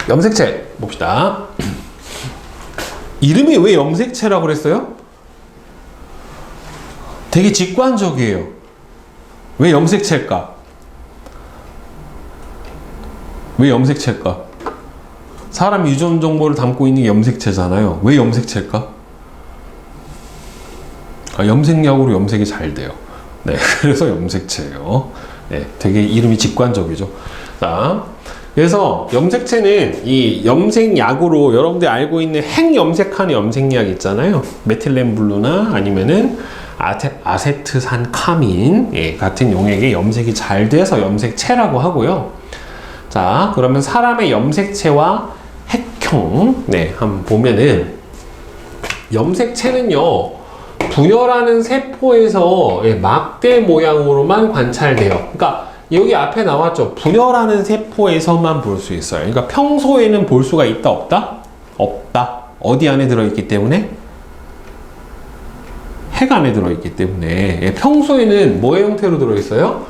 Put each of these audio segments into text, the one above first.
염색체 봅시다. 이름이 왜 염색체라고 그랬어요? 되게 직관적이에요. 왜 염색체일까? 왜 염색체일까? 사람 유전 정보를 담고 있는 게 염색체잖아요. 왜 염색체일까? 염색약으로 염색이 잘 돼요. 네, 그래서 염색체예요. 네, 되게 이름이 직관적이죠. 자, 그래서 염색체는 이 염색약으로 여러분들이 알고 있는 핵염색하는 염색약 있잖아요. 메틸렌블루나 아니면은 아세트산카민 같은 용액에 염색이 잘 돼서 염색체라고 하고요. 자, 그러면 사람의 염색체와 핵형, 네, 한번 보면은 염색체는요, 분열하는 세포에서 막대 모양으로만 관찰돼요. 그러니까 여기 앞에 나왔죠. 분열하는 세포에서만 볼 수 있어요. 그러니까 평소에는 볼 수가 있다, 없다? 없다. 어디 안에 들어있기 때문에? 핵 안에 들어있기 때문에. 평소에는 뭐의 형태로 들어있어요?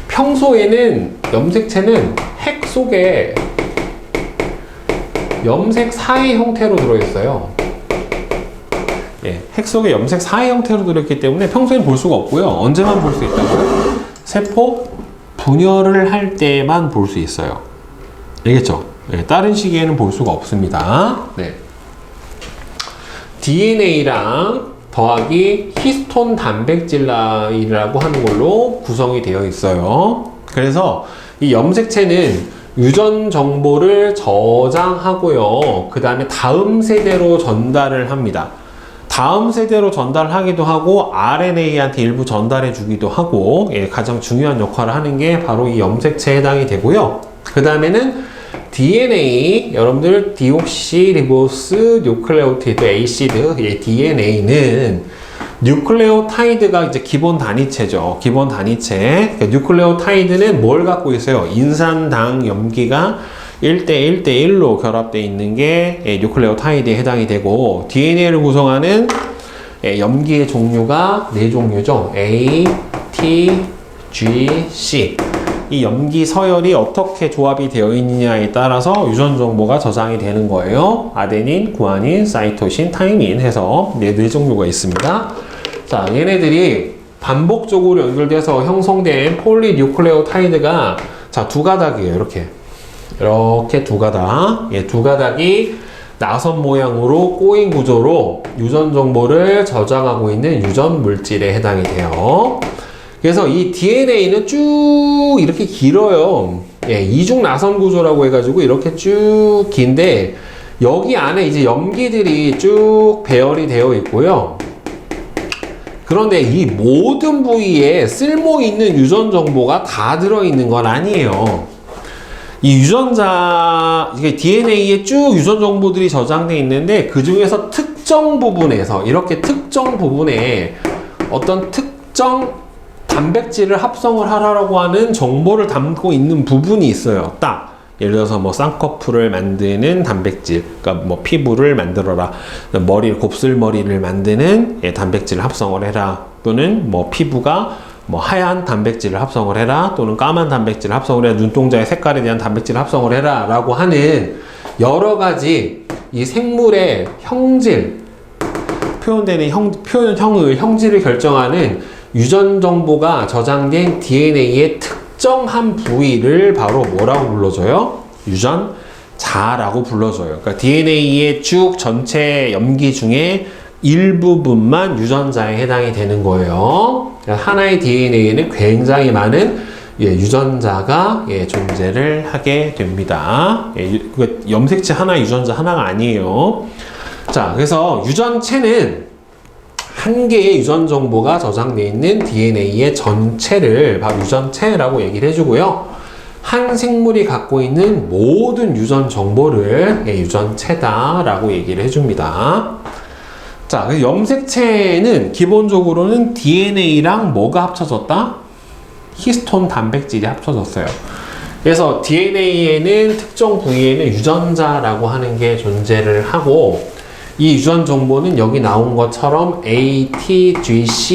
평소에는 염색체는 핵 속에 염색사의 형태로 들어있어요. 핵 속에 염색사의 형태로 들어있기 때문에 평소에는 볼 수가 없고요. 언제만 볼 수 있다고요? 세포 분열을 할 때만 볼 수 있어요. 알겠죠? 다른 시기에는 볼 수가 없습니다. 네. DNA랑 더하기 히스톤 단백질이라고 하는 걸로 구성이 되어 있어요. 그래서 이 염색체는 유전 정보를 저장하고요. 그 다음에 다음 세대로 전달을 합니다. 다음 세대로 전달하기도 하고 RNA한테 일부 전달해 주기도 하고 가장 중요한 역할을 하는 게 바로 이 염색체에 해당이 되고요. 그 다음에는 DNA, 여러분들 디옥시리보스 뉴클레오티드 에이시드, DNA는 뉴클레오타이드가 이제 기본 단위체죠. 기본 단위체. 뉴클레오타이드는 뭘 갖고 있어요? 인산당 염기가 1대1대1로 결합되어 있는 게 뉴클레오타이드에 해당이 되고, DNA를 구성하는 염기의 종류가 4종류죠. A, T, G, C. 이 염기 서열이 어떻게 조합이 되어 있느냐에 따라서 유전 정보가 저장이 되는 거예요. 아데닌, 구아닌, 사이토신, 타이민 해서 4종류가 있습니다. 자, 얘네들이 반복적으로 연결돼서 형성된 폴리뉴클레오타이드가 자, 2가닥이에요. 이렇게 2가닥. 두 가닥이 나선 모양으로 꼬인 구조로 유전 정보를 저장하고 있는 유전 물질에 해당이 돼요. 그래서 이 DNA는 쭉 이렇게 길어요. 이중 나선 구조라고 해가지고 이렇게 쭉 긴데, 여기 안에 이제 염기들이 쭉 배열이 되어 있고요. 그런데 이 모든 부위에 쓸모 있는 유전 정보가 다 들어있는 건 아니에요. 이 유전자, 이게 DNA에 쭉 유전 정보들이 저장되어 있는데, 그 중에서 특정 부분에서, 이렇게 특정 부분에 어떤 특정 단백질을 합성을 하라고 하는 정보를 담고 있는 부분이 있어요. 딱. 예를 들어서 뭐 쌍꺼풀을 만드는 단백질, 그러니까 뭐 피부를 만들어라, 곱슬머리를 만드는 단백질을 합성을 해라, 또는 뭐 피부가 뭐 하얀 단백질을 합성을 해라, 또는 까만 단백질을 합성을 해라, 눈동자의 색깔에 대한 단백질을 합성을 해라 라고 하는 여러 가지 이 생물의 형질, 표현되는 형질을 결정하는 유전 정보가 저장된 DNA의 특정한 부위를 바로 뭐라고 불러줘요? 유전자라고 불러줘요. 그러니까 DNA의 쭉 전체 염기 중에 일부분만 유전자에 해당이 되는 거예요. 그러니까 하나의 DNA에는 굉장히 많은 유전자가 존재를 하게 됩니다. 염색체 하나, 유전자 하나가 아니에요. 자, 그래서 유전체는 한 개의 유전 정보가 저장되어 있는 DNA의 전체를 바로 유전체라고 얘기를 해주고요. 한 생물이 갖고 있는 모든 유전 정보를 유전체다라고 얘기를 해줍니다. 자, 염색체는 기본적으로는 DNA랑 뭐가 합쳐졌다? 히스톤 단백질이 합쳐졌어요. 그래서 DNA에는 특정 부위에는 유전자라고 하는 게 존재를 하고, 이 유전 정보는 여기 나온 것처럼 ATGC에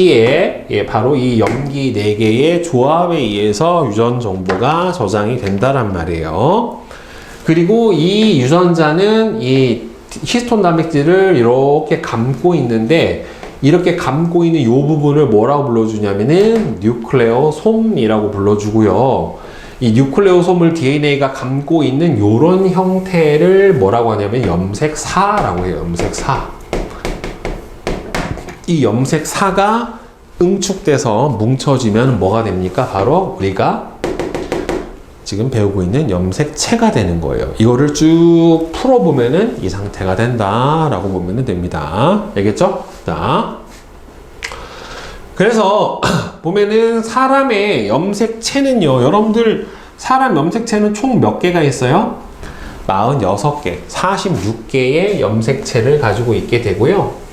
바로 이 염기 4개의 조합에 의해서 유전 정보가 저장이 된다란 말이에요. 그리고 이 유전자는 이 히스톤 단백질을 이렇게 감고 있는데, 이렇게 감고 있는 이 부분을 뭐라고 불러주냐면은 뉴클레오솜이라고 불러주고요. 이 뉴클레오솜을 DNA가 감고 있는 이런 형태를 뭐라고 하냐면 염색사라고 해요. 염색사. 이 염색사가 응축돼서 뭉쳐지면 뭐가 됩니까? 바로 우리가 지금 배우고 있는 염색체가 되는 거예요. 이거를 쭉 풀어보면은 이 상태가 된다라고 보면 됩니다. 알겠죠? 자, 그래서 보면은 사람의 염색체는요, 여러분들 사람 염색체는 총 몇 개가 있어요? 46개, 46개의 염색체를 가지고 있게 되고요.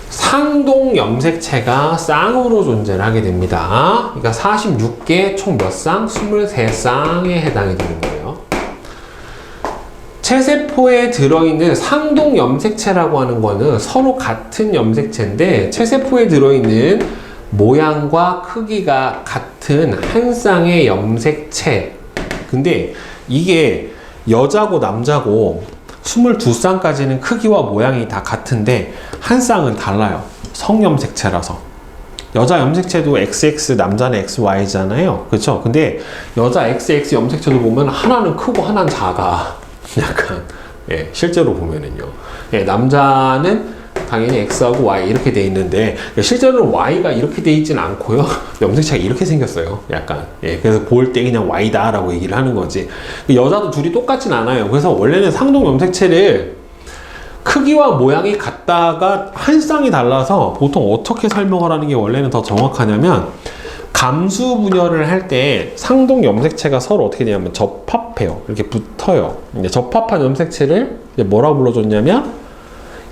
상동 염색체가 쌍으로 존재를 하게 됩니다. 그러니까 46개 총 몇 쌍? 23쌍에 해당이 되는 거예요. 체세포에 들어있는 상동 염색체라고 하는 거는 서로 같은 염색체인데, 체세포에 들어있는 모양과 크기가 같은 한 쌍의 염색체. 근데 이게 여자고 남자고 22쌍까지는 크기와 모양이 다 같은데 한 쌍은 달라요. 성염색체라서. 여자 염색체도 XX, 남자는 XY잖아요. 그렇죠? 근데 여자 XX 염색체도 보면 하나는 크고 하나는 작아. 약간, 예, 실제로 보면은요. 예, 남자는 당연히 X하고 Y 이렇게 돼 있는데, 실제로는 Y가 이렇게 돼 있진 않고요. 염색체가 이렇게 생겼어요. 약간. 예, 그래서 볼 때 그냥 Y다 라고 얘기를 하는 거지. 여자도 둘이 똑같진 않아요. 그래서 원래는 상동 염색체를 크기와 모양이 같다가 한 쌍이 달라서 보통 어떻게 설명을 하는 게 원래는 더 정확하냐면, 감수 분열을 할 때 상동 염색체가 서로 어떻게 되냐면 접합해요. 이렇게 붙어요. 이제 접합한 염색체를 이제 뭐라고 불러줬냐면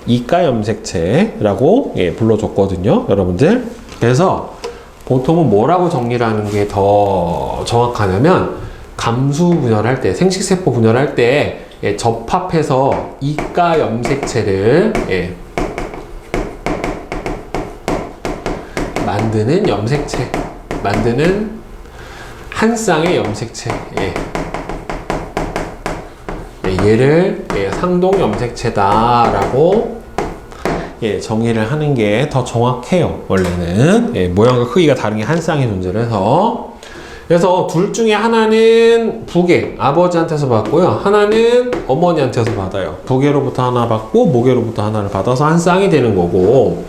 이가 염색체라고, 예, 불러줬거든요, 여러분들. 그래서 보통은 뭐라고 정리를 하는 게 더 정확하냐면, 감수 분열할 때, 생식세포 분열할 때, 예, 접합해서 이가 염색체를, 예, 만드는 염색체, 만드는 한 쌍의 염색체, 예. 얘를, 예, 상동 염색체다라고, 예, 정의를 하는 게 더 정확해요. 원래는, 예, 모양과 크기가 다른 게 한 쌍이 존재를 해서. 그래서 둘 중에 하나는 부계, 아버지한테서 받고요, 하나는 어머니한테서 받아요. 부계로부터 하나 받고 모계로부터 하나를 받아서 한 쌍이 되는 거고,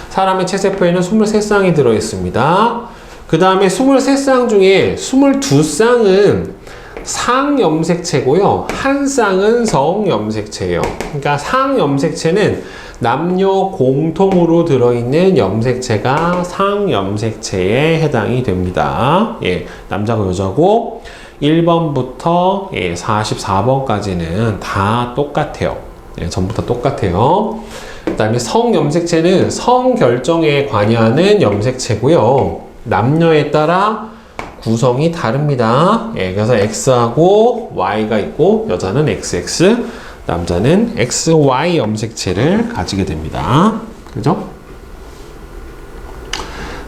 사람의 체세포에는 23쌍이 들어있습니다. 그 다음에 23쌍 중에 22쌍은 상염색체고요, 한 쌍은 성염색체예요. 그러니까 상염색체는 남녀 공통으로 들어있는 염색체가 상염색체에 해당이 됩니다. 예, 남자고 여자고 1번부터, 예, 44번까지는 다 똑같아요. 예, 전부 다 똑같아요. 그 다음에 성염색체는 성결정에 관여하는 염색체고요, 남녀에 따라 구성이 다릅니다. 예, 그래서 X하고 Y가 있고, 여자는 XX, 남자는 XY 염색체를 가지게 됩니다. 그죠?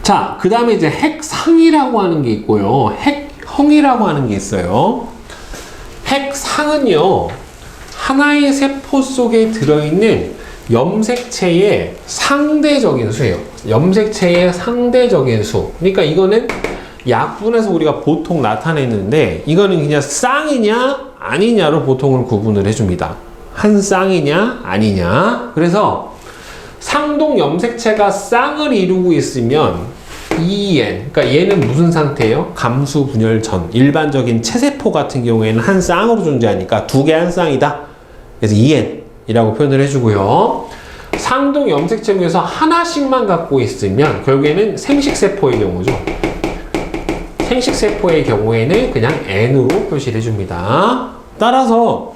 자, 그 다음에 이제 핵상이라고 하는 게 있고요, 핵형이라고 하는 게 있어요. 핵상은요, 하나의 세포 속에 들어있는 염색체의 상대적인 수예요. 염색체의 상대적인 수. 그러니까 이거는 약분해서 우리가 보통 나타내는데, 이거는 그냥 쌍이냐 아니냐로 보통은 구분을 해줍니다. 한 쌍이냐 아니냐. 그래서 상동 염색체가 쌍을 이루고 있으면 EN, 그러니까 얘는 무슨 상태예요? 감수 분열 전. 일반적인 체세포 같은 경우에는 한 쌍으로 존재하니까 두 개 한 쌍이다. 그래서 EN이라고 표현을 해주고요. 상동 염색체 중에서 하나씩만 갖고 있으면 결국에는 생식세포의 경우죠. 생식세포의 경우에는 그냥 N으로 표시를 해줍니다. 따라서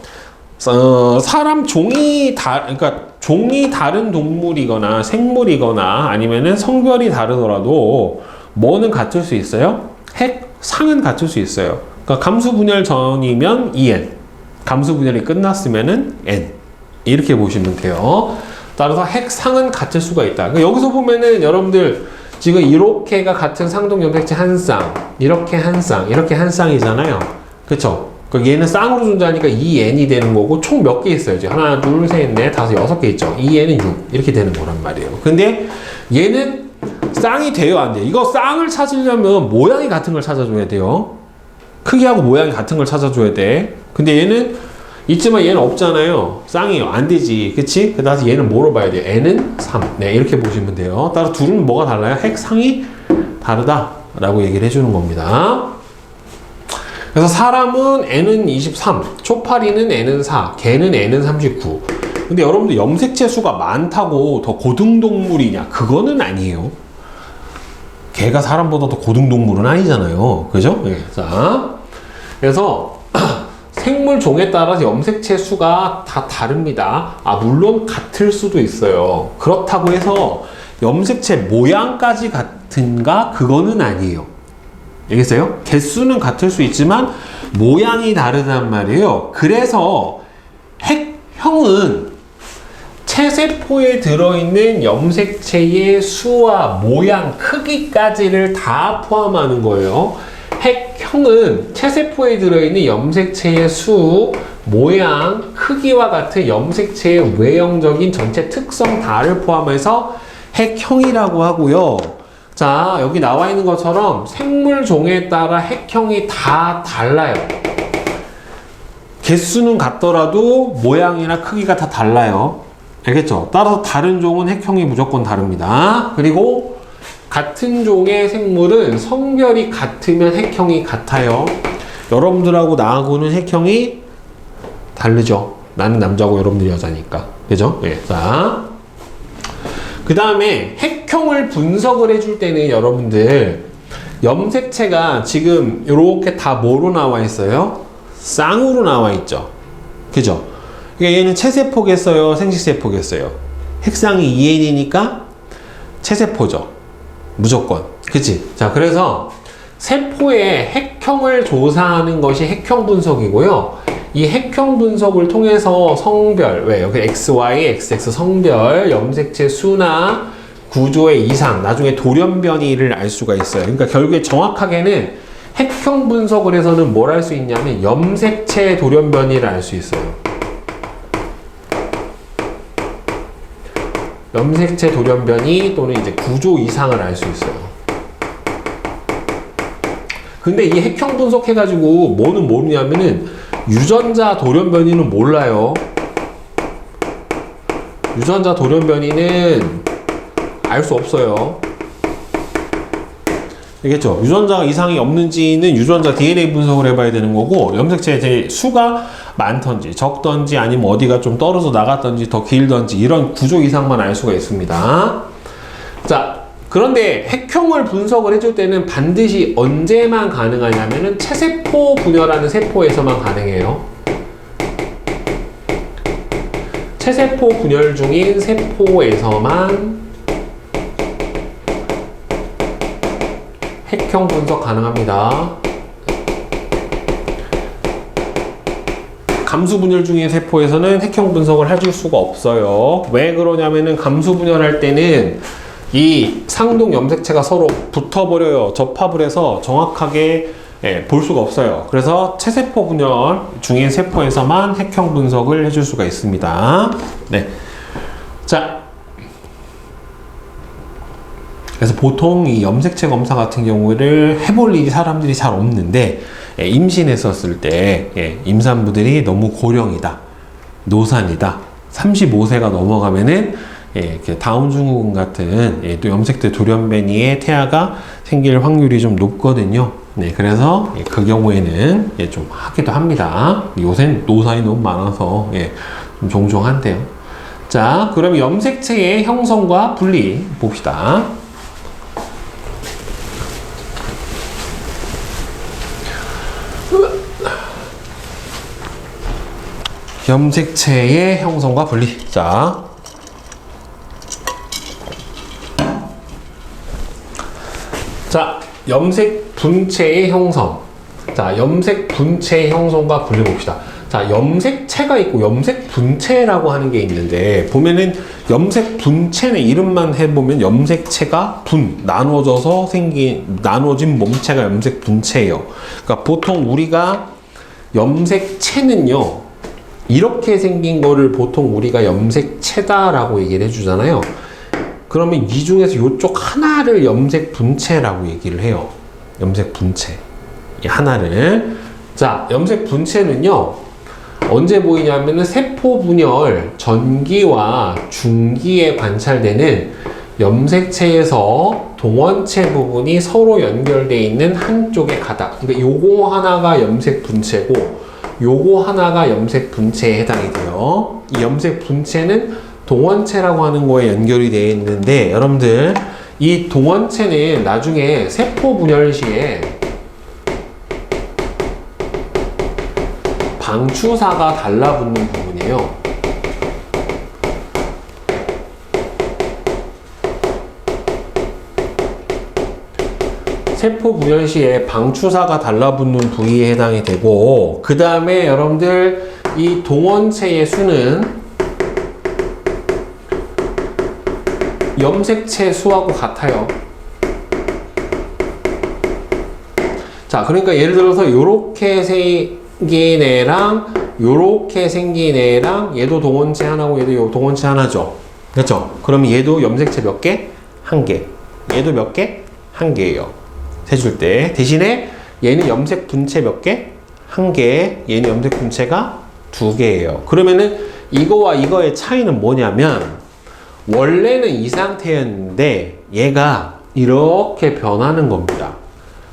사람 그러니까 종이 다른 동물이거나 생물이거나 아니면은 성별이 다르더라도 뭐는 같을 수 있어요? 핵상은 같을 수 있어요. 그러니까 감수 분열 전이면 EN, 감수 분열이 끝났으면은 N, 이렇게 보시면 돼요. 따라서 핵상은 같을 수가 있다. 그러니까 여기서 보면은 여러분들 지금 이렇게가 같은 상동 염색체 한 쌍, 이렇게 한 쌍, 이렇게 한 쌍이잖아요. 그쵸? 그러니까 얘는 쌍으로 존재하니까 2n이 되는 거고 총 몇 개 있어요? 이제 하나, 둘, 셋, 넷, 다섯, 6개 있죠. 2n은 6 이렇게 되는 거란 말이에요. 근데 얘는 쌍이 돼요, 안 돼요? 이거 쌍을 찾으려면 모양이 같은 걸 찾아줘야 돼요. 크기하고 모양이 같은 걸 찾아줘야 돼. 근데 얘는 있지만 얘는 없잖아요. 쌍이요. 안 되지. 그치? 그래서 얘는 뭐로 봐야 돼요? n은 3. 네, 이렇게 보시면 돼요. 따라 둘은 뭐가 달라요? 핵상이 다르다라고 얘기를 해주는 겁니다. 그래서 사람은 n은 23, 초파리는 n은 4, 개는 n은 39. 근데 여러분들 염색체 수가 많다고 더 고등동물이냐? 그거는 아니에요. 개가 사람보다 더 고등동물은 아니잖아요. 그죠? 네. 자, 그래서 생물 종에 따라서 염색체 수가 다 다릅니다. 물론 같을 수도 있어요. 그렇다고 해서 염색체 모양까지 같은가? 그거는 아니에요. 알겠어요? 개수는 같을 수 있지만 모양이 다르단 말이에요. 그래서 핵형은 체세포에 들어있는 염색체의 수와 모양, 크기까지를 다 포함하는 거예요. 핵형은 체세포에 들어있는 염색체의 수, 모양, 크기와 같은 염색체의 외형적인 전체 특성 다를 포함해서 핵형이라고 하고요. 자, 여기 나와 있는 것처럼 생물종에 따라 핵형이 다 달라요. 개수는 같더라도 모양이나 크기가 다 달라요. 알겠죠? 따라서 다른 종은 핵형이 무조건 다릅니다. 그리고 같은 종의 생물은 성별이 같으면 핵형이 같아요. 여러분들하고 나하고는 핵형이 다르죠. 나는 남자고 여러분들이 여자니까. 그죠? 예. 자, 그 다음에 핵형을 분석을 해줄 때는 여러분들 염색체가 지금 이렇게 다 뭐로 나와 있어요? 쌍으로 나와 있죠. 그죠? 그러니까 얘는 체세포겠어요? 생식세포겠어요? 핵상이 2n이니까 체세포죠. 무조건. 그치? 자, 그래서 세포의 핵형을 조사하는 것이 핵형 분석이고요. 이 핵형 분석을 통해서 성별, 왜 여기 XY, XX 성별, 염색체 수나 구조의 이상, 나중에 돌연변이를 알 수가 있어요. 그러니까 결국에 정확하게는 핵형 분석을 해서는 뭘 할 수 있냐면 염색체 돌연변이를 알 수 있어요. 염색체 돌연변이 또는 이제 구조 이상을 알 수 있어요. 근데 이 핵형 분석해가지고 뭐는 모르냐면은 유전자 돌연변이는 몰라요. 유전자 돌연변이는 알 수 없어요. 알겠죠? 유전자 이상이 없는지는 유전자 DNA 분석을 해봐야 되는 거고, 염색체의 수가 많던지 적던지 아니면 어디가 좀 떨어져 나갔던지 더 길던지 이런 구조 이상만 알 수가 있습니다. 자, 그런데 핵형을 분석을 해줄 때는 반드시 언제만 가능하냐면은 체세포 분열하는 세포에서만 가능해요. 체세포 분열 중인 세포에서만 핵형 분석 가능합니다. 감수 분열 중인 세포에서는 핵형 분석을 해줄 수가 없어요. 왜 그러냐면은 감수 분열할 때는 이 상동 염색체가 서로 붙어버려요. 접합을 해서 정확하게 볼 수가 없어요. 그래서 체세포 분열 중인 세포에서만 핵형 분석을 해줄 수가 있습니다. 네. 자. 그래서 보통 이 염색체 검사 같은 경우를 해볼 일이 사람들이 잘 없는데, 임신했었을 때 임산부들이 너무 고령이다, 노산이다, 35세가 넘어가면은 이렇게 다운 증후군 같은 또 염색체 돌연변이의 태아가 생길 확률이 좀 높거든요. 네, 그래서 그 경우에는 좀 하기도 합니다. 요새는 노산이 너무 많아서 좀 종종 한대요. 자, 그럼 염색체의 형성과 분리 봅시다. 염색체의 형성과 분리. 자, 염색 분체의 형성. 자, 염색 분체의 형성과 분리 봅시다. 자, 염색체가 있고 염색 분체라고 하는 게 있는데, 보면은 염색 분체는 이름만 해보면 염색체가 나눠져서 나눠진 몸체가 염색 분체예요. 그러니까 보통 우리가 염색체는요, 이렇게 생긴 거를 보통 우리가 염색체다라고 얘기를 해주잖아요. 그러면 이 중에서 이쪽 하나를 염색 분체라고 얘기를 해요. 염색 분체. 이 하나를. 자, 염색 분체는요, 언제 보이냐면은 세포 분열 전기와 중기에 관찰되는 염색체에서 동원체 부분이 서로 연결되어 있는 한쪽의 가닥. 그러니까 요거 하나가 염색 분체고, 요거 하나가 염색 분체에 해당이 돼요. 이 염색 분체는 동원체라고 하는 거에 연결이 되어 있는데, 여러분들 이 동원체는 나중에 세포 분열 시에 방추사가 달라붙는 부분이에요. 세포 분열 시에 방추사가 달라붙는 부위에 해당이 되고, 그 다음에 여러분들 이 동원체의 수는 염색체 수하고 같아요. 자, 그러니까 예를 들어서 요렇게 생긴 애랑 요렇게 생긴 애랑 얘도 동원체 하나고 얘도 요 동원체 하나죠. 그렇죠? 그럼 얘도 염색체 몇 개? 한 개. 얘도 몇 개? 한 개예요. 세줄 때. 대신에 얘는 염색 분체 몇 개? 한 개. 얘는 염색 분체가 두 개예요. 그러면은 이거와 이거의 차이는 뭐냐면, 원래는 이 상태였는데 얘가 이렇게 변하는 겁니다.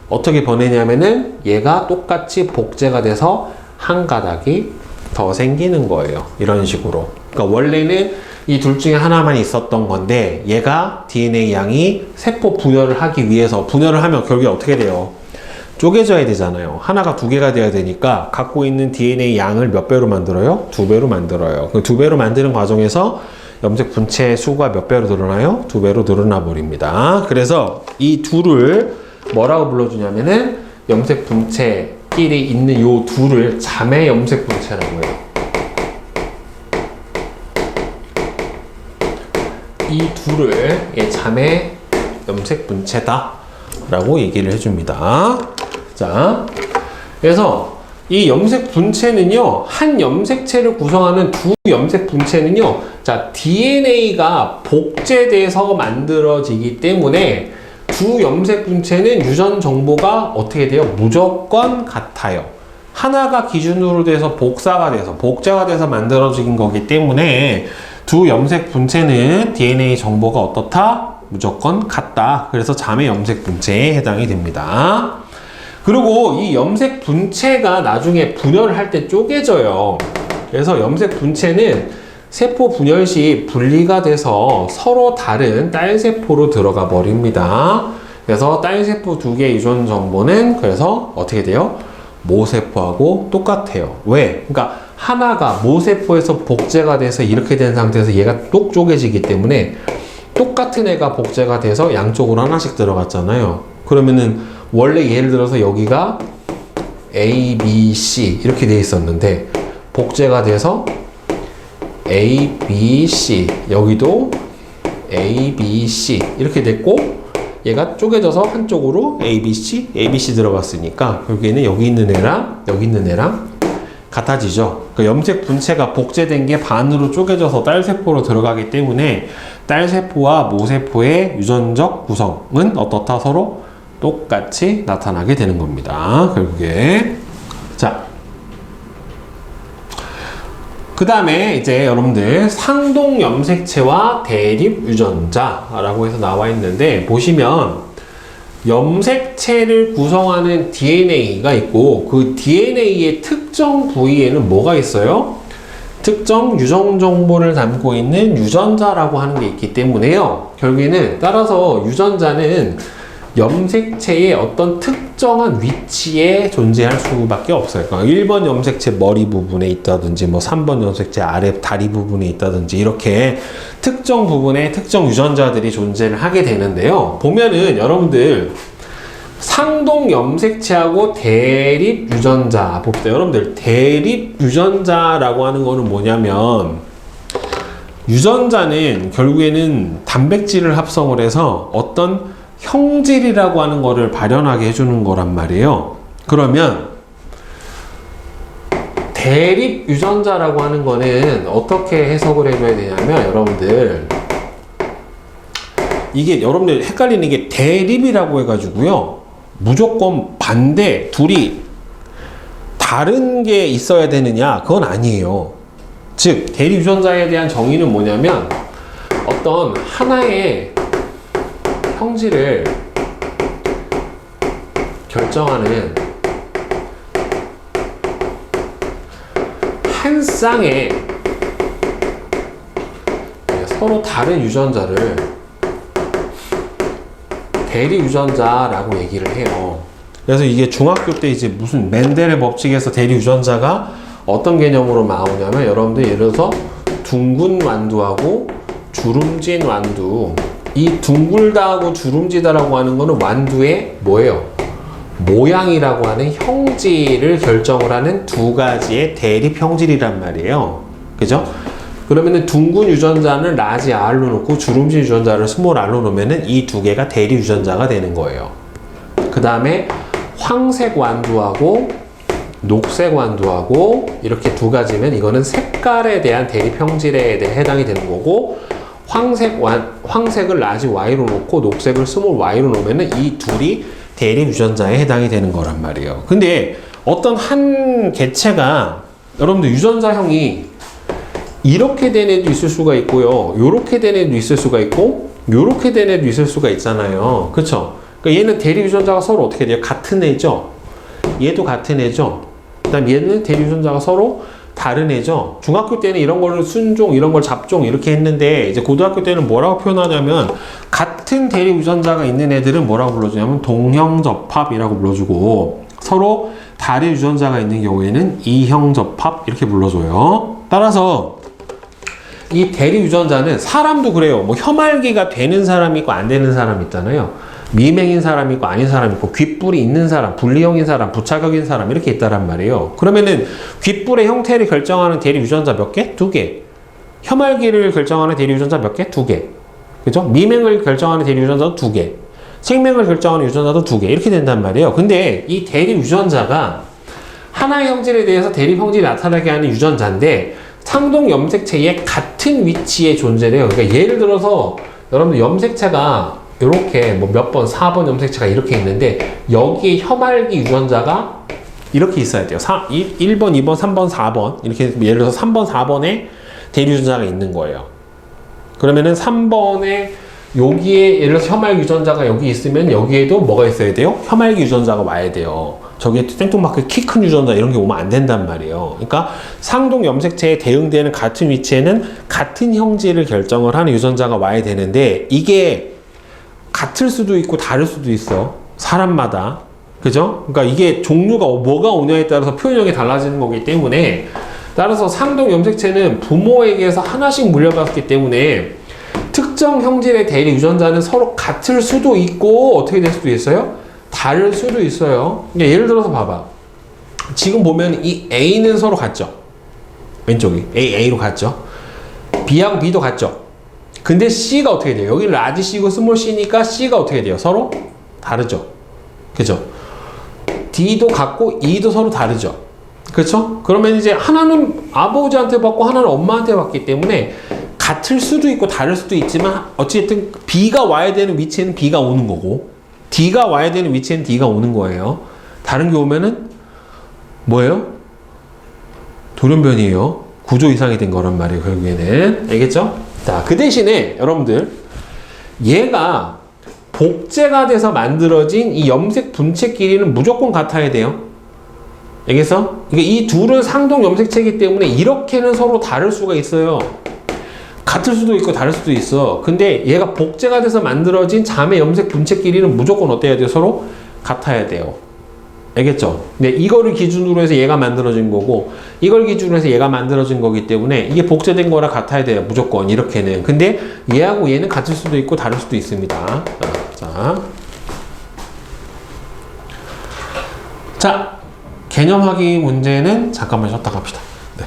어떻게 변했냐면은 얘가 똑같이 복제가 돼서 한 가닥이 더 생기는 거예요. 이런 식으로. 그러니까 원래는 이 둘 중에 하나만 있었던 건데, 얘가 DNA 양이 세포 분열을 하기 위해서, 분열을 하면 결국에 어떻게 돼요? 쪼개져야 되잖아요. 하나가 두 개가 돼야 되니까 갖고 있는 DNA 양을 몇 배로 만들어요? 두 배로 만들어요. 그 두 배로 만드는 과정에서 염색 분체 수가 몇 배로 늘어나요? 두 배로 늘어나 버립니다. 그래서 이 둘을 뭐라고 불러주냐면은 염색 분체끼리 있는 요 둘을 자매 염색 분체라고 해요. 이 둘을 자매 염색 분체다 라고 얘기를 해줍니다. 자, 그래서 이 염색 분체는요, 한 염색체를 구성하는 두 염색 분체는요, 자, DNA가 복제돼서 만들어지기 때문에 두 염색 분체는 유전 정보가 어떻게 돼요? 무조건 같아요. 하나가 기준으로 돼서 복제가 돼서 만들어진 거기 때문에 두 염색 분체는 DNA 정보가 어떻다? 무조건 같다. 그래서 자매 염색 분체에 해당이 됩니다. 그리고 이 염색 분체가 나중에 분열을 할 때 쪼개져요. 그래서 염색 분체는 세포 분열 시 분리가 돼서 서로 다른 딸세포로 들어가 버립니다. 그래서 딸세포 두 개의 유전 정보는 그래서 어떻게 돼요? 모세포하고 똑같아요. 왜? 그러니까 하나가 모세포에서 복제가 돼서 이렇게 된 상태에서 얘가 똑 쪼개지기 때문에 똑같은 애가 복제가 돼서 양쪽으로 하나씩 들어갔잖아요. 그러면은 원래 예를 들어서 여기가 A, B, C 이렇게 돼 있었는데 복제가 돼서 A, B, C 여기도 A, B, C 이렇게 됐고, 얘가 쪼개져서 한쪽으로 A, B, C, A, B, C 들어갔으니까 결국에는 여기 있는 애랑 여기 있는 애랑 같아지죠. 그 염색 분체가 복제된 게 반으로 쪼개져서 딸세포로 들어가기 때문에 딸세포와 모세포의 유전적 구성은 어떻다? 서로 똑같이 나타나게 되는 겁니다. 결국에. 자, 그 다음에 이제 여러분들 상동 염색체와 대립 유전자라고 해서 나와 있는데, 보시면 염색체를 구성하는 DNA가 있고 그 DNA의 특정 부위에는 뭐가 있어요? 특정 유전 정보를 담고 있는 유전자라고 하는 게 있기 때문에요. 결국에는 따라서 유전자는 염색체의 어떤 특정한 위치에 존재할 수밖에 없어요. 그러니까 1번 염색체 머리 부분에 있다든지, 뭐 3번 염색체 아래 다리 부분에 있다든지, 이렇게 특정 부분에 특정 유전자들이 존재를 하게 되는데요. 보면은 여러분들 상동 염색체하고 대립 유전자 봅시다. 여러분들 대립 유전자라고 하는 거는 뭐냐면, 유전자는 결국에는 단백질을 합성을 해서 어떤 형질이라고 하는 거를 발현하게 해주는 거란 말이에요. 그러면 대립 유전자라고 하는 거는 어떻게 해석을 해줘야 되냐면, 여러분들, 이게 여러분들 헷갈리는 게 대립이라고 해가지고요, 무조건 반대, 둘이 다른 게 있어야 되느냐, 그건 아니에요. 즉, 대립 유전자에 대한 정의는 뭐냐면, 어떤 하나의 형질을 결정하는 한 쌍의 서로 다른 유전자를 대립 유전자라고 얘기를 해요. 그래서 이게 중학교 때 이제 무슨 맨델의 법칙에서 대립 유전자가 어떤 개념으로 나오냐면, 여러분들 예를 들어서 둥근 완두하고 주름진 완두, 이 둥글다하고 주름지다라고 하는 거는 완두의 뭐예요? 모양이라고 하는 형질을 결정을 하는 두 가지의 대립 형질이란 말이에요. 그죠? 그러면은 둥근 유전자는 라지 R로 놓고 주름진 유전자를 스몰 R로 놓으면은 이 두 개가 대립 유전자가 되는 거예요. 그 다음에 황색 완두하고 녹색 완두하고 이렇게 두 가지면 이거는 색깔에 대한 대립 형질에 해당이 되는 거고, 황색을 라지 Y로 놓고 녹색을 스몰 Y로 놓으면은 이 둘이 대립 유전자에 해당이 되는 거란 말이에요. 근데 어떤 한 개체가 여러분들 유전자형이 이렇게 된 애도 있을 수가 있고요, 요렇게 된 애도 있을 수가 있고, 요렇게 된 애도 있을 수가 있잖아요. 그쵸? 그러니까 얘는 대립 유전자가 서로 어떻게 돼요? 같은 애죠? 얘도 같은 애죠? 그 다음 얘는 대립 유전자가 서로 다른 애죠? 중학교 때는 이런 거를 순종, 이런 걸 잡종 이렇게 했는데, 이제 고등학교 때는 뭐라고 표현하냐면, 같은 대립 유전자가 있는 애들은 뭐라고 불러주냐면 동형접합이라고 불러주고, 서로 다른 유전자가 있는 경우에는 이형접합 이렇게 불러줘요. 따라서 이 대립 유전자는 사람도 그래요. 뭐 혐알기가 되는 사람이 있고 안 되는 사람이 있잖아요. 미맹인 사람이 있고 아닌 사람이 있고, 귓불이 있는 사람, 분리형인 사람, 부착역인 사람 이렇게 있다란 말이에요. 그러면은 귓불의 형태를 결정하는 대립 유전자 몇 개? 2개. 혐알기를 결정하는 대립 유전자 몇 개? 2개. 그죠? 미맹을 결정하는 대립 유전자도 2개. 생명을 결정하는 유전자도 2개. 이렇게 된단 말이에요. 근데 이 대립 유전자가 하나의 형질에 대해서 대립 형질이 나타나게 하는 유전자인데, 상동 염색체의 같은 위치에 존재해요. 그러니까 예를 들어서 여러분들 염색체가 이렇게 뭐 몇 번, 4번 염색체가 이렇게 있는데, 여기에 혐알기 유전자가 이렇게 있어야 돼요. 1번, 2번, 3번, 4번 이렇게, 예를 들어서 3번, 4번에 대립 유전자가 있는 거예요. 그러면은 3번에 여기에 예를 들어서 혐알기 유전자가 여기 있으면 여기에도 뭐가 있어야 돼요? 혐알기 유전자가 와야 돼요. 저기에 생뚱맞게 키 큰 유전자 이런 게 오면 안 된단 말이에요. 그러니까 상동 염색체에 대응되는 같은 위치에는 같은 형질을 결정을 하는 유전자가 와야 되는데, 이게 같을 수도 있고 다를 수도 있어. 사람마다. 그죠? 그러니까 이게 종류가 뭐가 오냐에 따라서 표현형이 달라지는 거기 때문에, 따라서 상동 염색체는 부모에게서 하나씩 물려받았기 때문에 특정 형질의 대립 유전자는 서로 같을 수도 있고 어떻게 될 수도 있어요? 다를 수도 있어요. 그러니까 예를 들어서 봐봐. 지금 보면 이 A는 서로 같죠? 왼쪽이 A로 같죠? B하고 B도 같죠? 근데 C가 어떻게 돼요? 여기 라지 C고 스몰 C니까 C가 어떻게 돼요? 서로 다르죠? 그죠? D도 같고 E도 서로 다르죠? 그렇죠? 그러면 이제 하나는 아버지한테 받고 하나는 엄마한테 받기 때문에 같을 수도 있고 다를 수도 있지만, 어쨌든 B가 와야 되는 위치에는 B가 오는 거고, D가 와야 되는 위치에는 D가 오는 거예요. 다른 게 오면은 뭐예요? 돌연변이에요. 구조 이상이 된 거란 말이에요, 결국에는. 알겠죠? 자, 그 대신에 여러분들, 얘가 복제가 돼서 만들어진 이 염색 분체 길이는 무조건 같아야 돼요. 알겠어? 그러니까 이 둘은 상동 염색체이기 때문에 이렇게는 서로 다를 수가 있어요. 같을 수도 있고 다를 수도 있어. 근데 얘가 복제가 돼서 만들어진 자매 염색 분체 길이는 무조건 어때야 돼요? 서로 같아야 돼요. 알겠죠? 근데 이거를 기준으로 해서 얘가 만들어진 거고, 이걸 기준으로 해서 얘가 만들어진 거기 때문에 이게 복제된 거랑 같아야 돼요. 무조건 이렇게는. 근데 얘하고 얘는 같을 수도 있고 다를 수도 있습니다. 자, 개념 확인 문제는 잠깐만 쉬었다 갑시다. 네.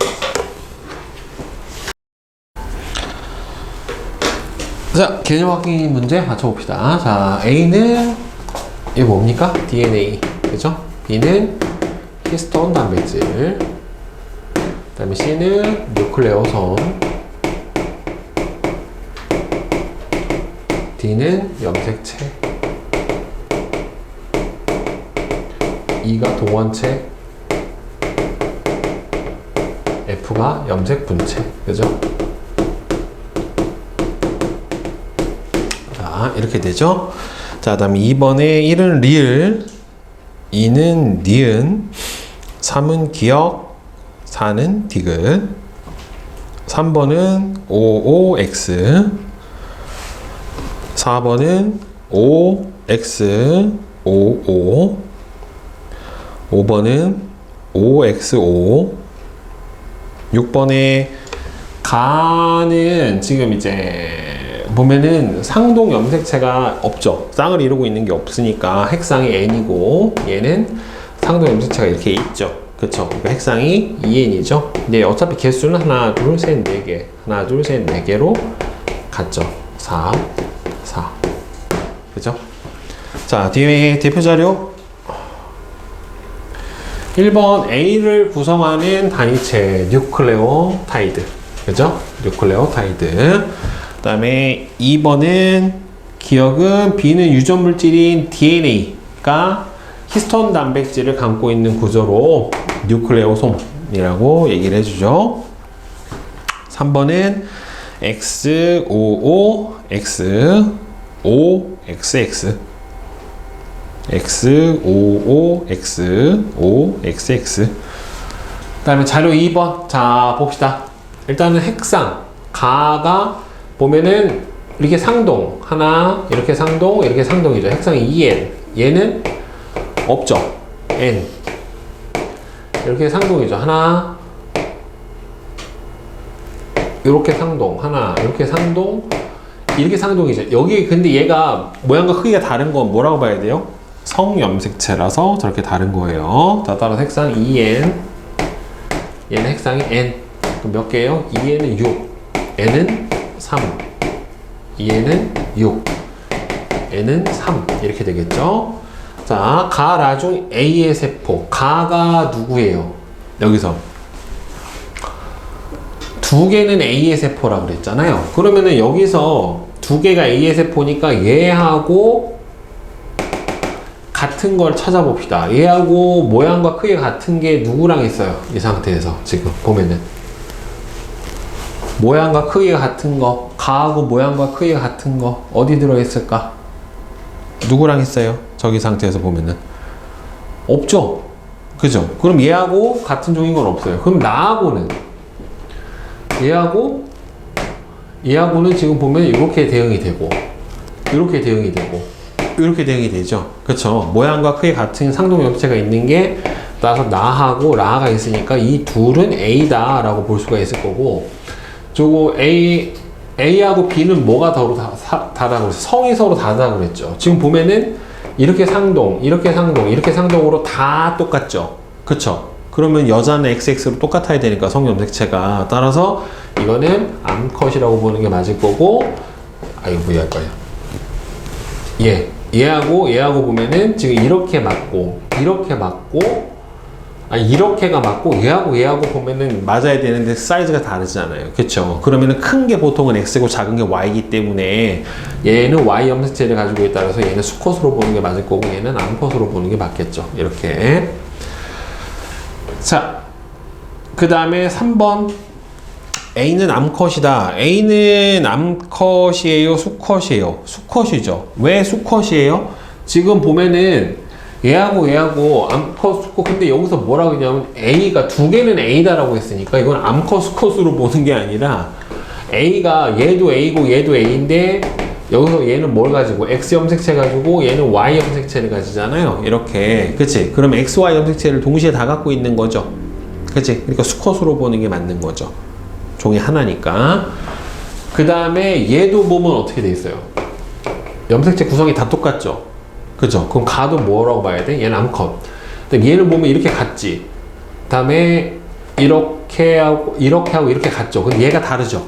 자, 개념 확인 문제 맞춰봅시다. 자, A는 이게 뭡니까? DNA. 그죠? B는 히스톤 단백질. 그다음에 C는 뉴클레오솜, D는 염색체, E가 동원체, F가 염색 분체. 그죠? 자, 이렇게 되죠? 자, 다음에 2번에 1은 리을, 2는 니은, 3은 기억, 4는 디귿, 3번은 OOX, 4번은 OXOO, 5번은 OXO, 6번에 가는 지금 이제 보면은 상동 염색체가 없죠. 쌍을 이루고 있는 게 없으니까 핵상이 N이고 얘는 상동 염색체가 이렇게 있죠. 그쵸? 그러니까 핵상이 2N이죠. 근데 어차피 개수는 하나, 둘, 셋, 4개. 하나, 둘, 셋, 4개로 같죠. 4, 4. 그죠? 자, 뒤에 대표 자료. 1번 A를 구성하는 단위체 뉴클레오타이드. 그죠? 뉴클레오타이드. 그 다음에 2번은 기억은 B는 유전 물질인 DNA가 히스톤 단백질을 감고 있는 구조로 뉴클레오솜이라고 얘기를 해주죠. 3번은 XOOX, OXX, XOOX, OXX. 그 다음에 자료 2번. 자, 봅시다. 일단은 핵상, 가가 보면은 이렇게 상동, 하나, 이렇게 상동, 이렇게 상동이죠. 핵상이 2N. 얘는 없죠. N. 이렇게 상동이죠. 하나, 이렇게 상동, 하나, 이렇게 상동, 이렇게 상동이죠. 여기 근데 얘가 모양과 크기가 다른 건 뭐라고 봐야 돼요? 성염색체라서 저렇게 다른 거예요. 자, 따라서 핵상 2N, 얘는 핵상이 N. 그럼 몇 개예요? 2N은 6, N은 3, 2N은 6, N은 3 이렇게 되겠죠. 자, 가라중 A의 세포. 가가 누구예요? 여기서 두 개는 A의 세포라고 그랬잖아요. 그러면은 여기서 두 개가 A의 세포니까 얘하고 같은 걸 찾아봅시다. 얘하고 모양과 크기가 같은 게 누구랑 있어요? 이 상태에서 지금 보면은 모양과 크기가 같은 거, 가하고 모양과 크기가 같은 거 어디 들어있을까? 누구랑 있어요? 저기 상태에서 보면은 없죠? 그죠? 그럼 얘하고 같은 종인 건 없어요. 그럼 나하고는 얘하고는 지금 보면 이렇게 대응이 되고 이렇게 대응이 되고 이렇게 대응이 되죠. 그쵸? 모양과 크기 같은 상동 염색체가 있는 게 따라서 나하고 라가 있으니까 이 둘은 A다 라고 볼 수가 있을 거고, 저거 A하고 B는 뭐가 다르다고 그랬어? 성이 서로 다르다고 그랬죠. 지금 보면은 이렇게 상동, 이렇게 상동, 이렇게 상동으로 다 똑같죠. 그쵸? 그러면 여자는 XX로 똑같아야 되니까 성염색체가. 따라서 이거는 암컷이라고 보는 게 맞을 거고, 이거 뭐야 할 거예요? 얘하고 보면은 지금 이렇게 맞고, 이렇게 맞고, 이렇게가 맞고, 얘하고 보면은 맞아야 되는데 사이즈가 다르잖아요. 그쵸? 그러면은 큰 게 보통은 X고 작은 게 Y이기 때문에 얘는 Y 염색체를 가지고 있다라서 얘는 수컷으로 보는 게 맞을 거고, 얘는 암컷으로 보는 게 맞겠죠. 이렇게. 자, 그 다음에 3번. A는 암컷이다. A는 암컷이에요? 수컷이에요? 수컷이죠. 왜 수컷이에요? 지금 보면은 얘하고 암컷, 수컷. 근데 여기서 뭐라고 했냐면 A가 두 개는 A다라고 했으니까 이건 암컷, 수컷으로 보는 게 아니라 A가 얘도 A고 얘도 A인데 여기서 얘는 뭘 가지고 X 염색체 가지고 얘는 Y 염색체를 가지잖아요. 이렇게. 그치? 그럼 X, Y 염색체를 동시에 다 갖고 있는 거죠. 그치? 그러니까 수컷으로 보는 게 맞는 거죠. 종이 하나니까. 그 다음에 얘도 보면 어떻게 돼 있어요? 염색체 구성이 다 똑같죠? 그죠? 그럼 가도 뭐라고 봐야 돼? 얘는 암컷. 근데 얘는 보면 이렇게 같지? 그 다음에 이렇게 하고 이렇게 같죠? 근데 얘가 다르죠?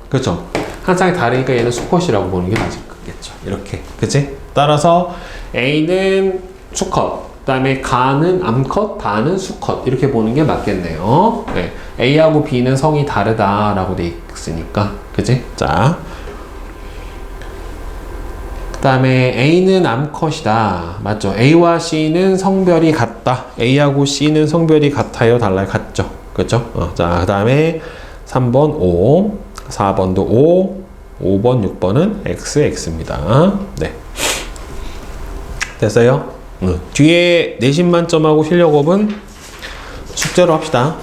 그죠? 한 쌍이 다르니까 얘는 수컷이라고 보는 게 맞을 거겠죠. 이렇게. 그치? 따라서 A는 수컷, 그 다음에 가는 암컷, 바는 수컷. 이렇게 보는 게 맞겠네요. 네. A하고 B는 성이 다르다라고 돼 있으니까. 그지? 자. 그 다음에 A는 암컷이다. 맞죠? A와 C는 성별이 같다. A하고 C는 성별이 같아요? 달라요? 같죠? 그죠? 자, 그 다음에 3번 O, 4번도 O, 5번, 6번은 XX입니다. 네. 됐어요? 뒤에 내신 만점하고 실력업은 숙제로 합시다.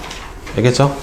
알겠죠?